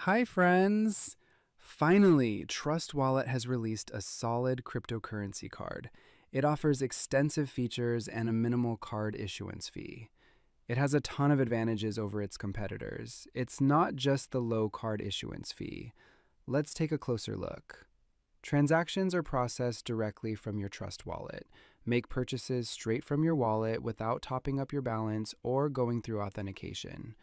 Hi, friends! Finally, Trust Wallet has released a solid cryptocurrency card. It offers extensive features and a minimal card issuance fee. It has a ton of advantages over its competitors. It's not just the low card issuance fee. Let's take a closer look. Transactions are processed directly from your Trust Wallet. Make purchases straight from your wallet without topping up your balance or going through authentication.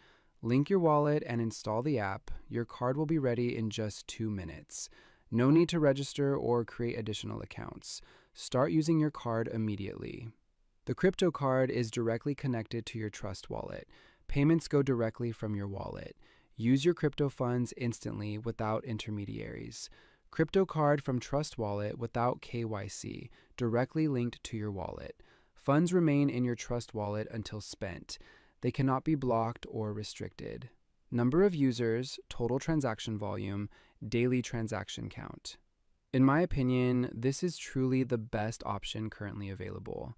Link your wallet and install the app. Your card will be ready in just 2 minutes. No need to register or create additional accounts. Start using your card immediately. The crypto card is directly connected to your Trust Wallet. Payments go directly from your wallet. Use your crypto funds instantly without intermediaries. Crypto card from Trust Wallet without KYC, directly linked to your wallet. Funds remain in your Trust Wallet until spent. They cannot be blocked or restricted. Number of users, total transaction volume, daily transaction count. In my opinion, this is truly the best option currently available.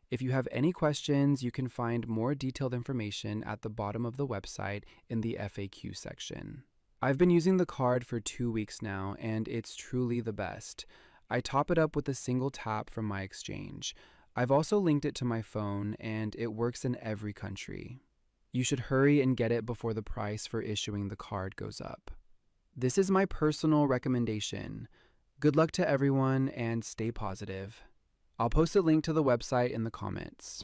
If you have any questions, you can find more detailed information at the bottom of the website in the FAQ section. I've been using the card for 2 weeks now, and it's truly the best. I top it up with a single tap from my exchange. I've also linked it to my phone, and it works in every country. You should hurry and get it before the price for issuing the card goes up. This is my personal recommendation. Good luck to everyone and stay positive. I'll post a link to the website in the comments.